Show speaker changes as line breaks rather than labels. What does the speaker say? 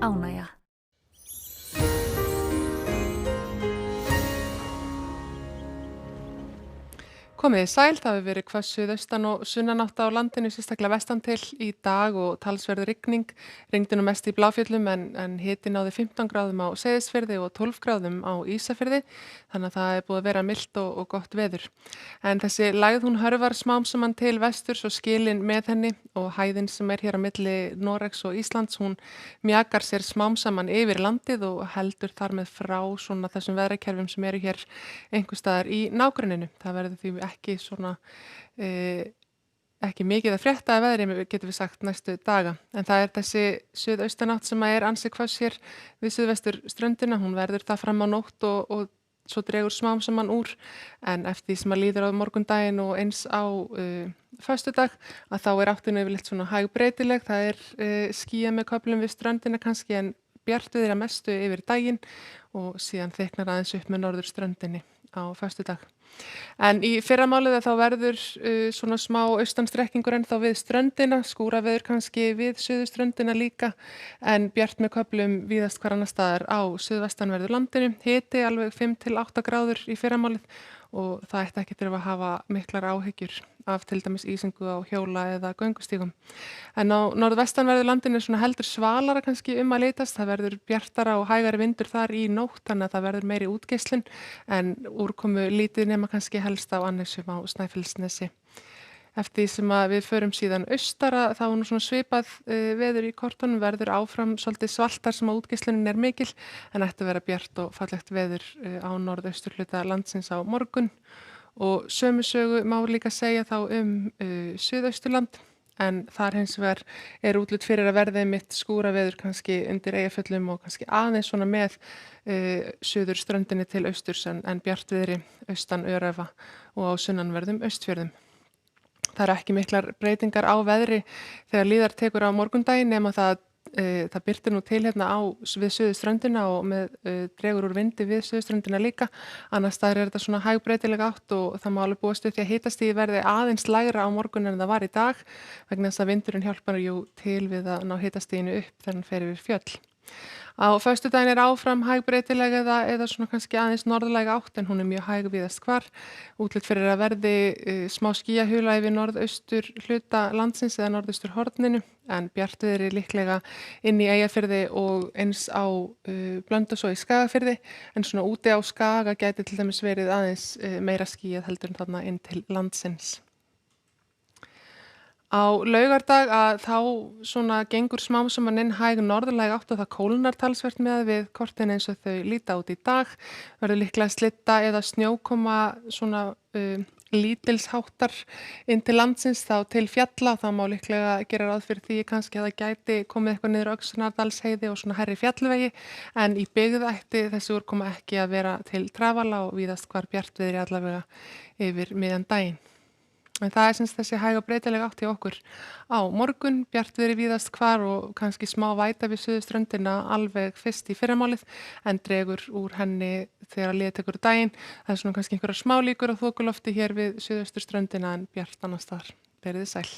ánægja.
Komiði sæl, það hefur verið hvöss suðaustan og sunnanátt á landinu, sérstaklega vestan til í dag og talsverð rigning. Rigndi nú mest í Bláfjöllum en hiti náði 15 gráðum á Seyðisfirði og 12 gráðum á Ísafirði, þannig að það er búið að vera milt og gott veður. En þessi lægð hún hörfar smám saman til vesturs og skilin með henni og hæðin sem er hér á milli Noregs og Íslands, hún mjakar sér smám saman yfir landið og heldur þar með frá svona þessum veðrakerfum sem eru hér einhvers staðar í nágrenninu. Það verður því ekki svona ekki mikið að frétta af veðri, getum við sagt, næstu daga. En það er þessi suðaustanátt sem er ansi hvöss hér við suðvestur ströndina. Hún verður það fram á nótt og svo dregur smám saman úr. En eftir því sem að líður á morgundaginn og eins á föstudag, að þá er áttin yfirleitt svona hægbreytileg. Það er skýjað með köflum við ströndina kannski en bjartviðri að mestu yfir daginn og síðan þykknar aðeins upp með norðurströndinni á föstudag. En í fyrramálið þá verður svona smá austanstrekkingur ennþá við ströndina, skúraveður kannski við suðurströndina líka, en bjart með köflum víðast hvar annars staðar á suðvestanverðu landinu. Hiti alveg 5 til 8 gráður í fyrramálið og það ætti ekki að hafa miklar áhyggjur af til dæmis ísingu á hjóla eða göngustígum. En á norðvestanverðu landinu er svona heldur svalara kannski að litast, það verður bjartara og hægari vindur þar í nótt, þannig að það verður meiri útgeislun en úrkomu lítið nema kannski helst á Annesjum á Snæfellsnesi. Eftir því sem að við förum síðan austara þá er nú svona svipað veður í kortunum, verður áfram svolítið svaltar sem að útgeislunin er mikil en ætti að vera bjart og fallegt veður á norðausturhluta landsins á morgun. Og sömu sögu má líka segja þá Suðausturland en þar hins vegar er útlit fyrir að verða einmitt skúraveður kannski undir Eyjafjöllum og kannski aðeins svona með suðurströndinni til austurs en bjartviðri austan Öræfa og á sunnanverðum Austfjörðum. Það eru ekki miklar breytingar á veðri þegar líðar tekur á morgundaginn nema það birtir nú til hérna við suðurströndina og dregur úr vindi við suðurströndina líka. Annars staðar er þetta svona hægbreytileg átt og það má alveg búast við því að hitastigið verði aðeins lægra á morgun en það var í dag vegna þess að vindurinn hjálpar til við að ná hitastiginu upp þegar hann fer yfir fjöll. Á föstudaginn er áfram hægbreytileg eða svona kannski aðeins norðlæga átt en hún er mjög hæg víðast hvar. Útlit fyrir að verði smá skýjahula yfir norðaustur hluta landsins eða norðaustur horninu en bjartviðri líklega inn í Eyjafirði og eins á Blönduósi og í Skagafirði en svona úti á Skaga gæti til dæmis verið aðeins meira skýjað heldur en þarna inn til landsins. Á laugardag að þá svona gengur smám saman inn hæg norðlæg átt og það kólnar talsvert með við kortin eins og þau líta út í dag. Verður líklega slitta eða snjókoma svona lítilsháttar inn til landsins þá til fjalla. Það má líklega gera ráð fyrir því kannski að það gæti komið eitthvað niður Öxnadalsheiði og svona hærri fjallvegi en í byggð ætti þessi úrkoma ekki að vera til trafala og víðast hvar bjartviðri allavega yfir miðjan daginn. En það er semst þessi hæg og breytileg átt hjá okkur á morgun, bjartviðri víðast hvar og kannski smá væta við suðurströndina alveg fyrst í fyrramálið en dregur úr henni þegar líður tekur daginn. Það er svona kannski einhverjar smá líkur á þokulofti hér við suðausturströndina en bjart annars staðar. Verið sæl.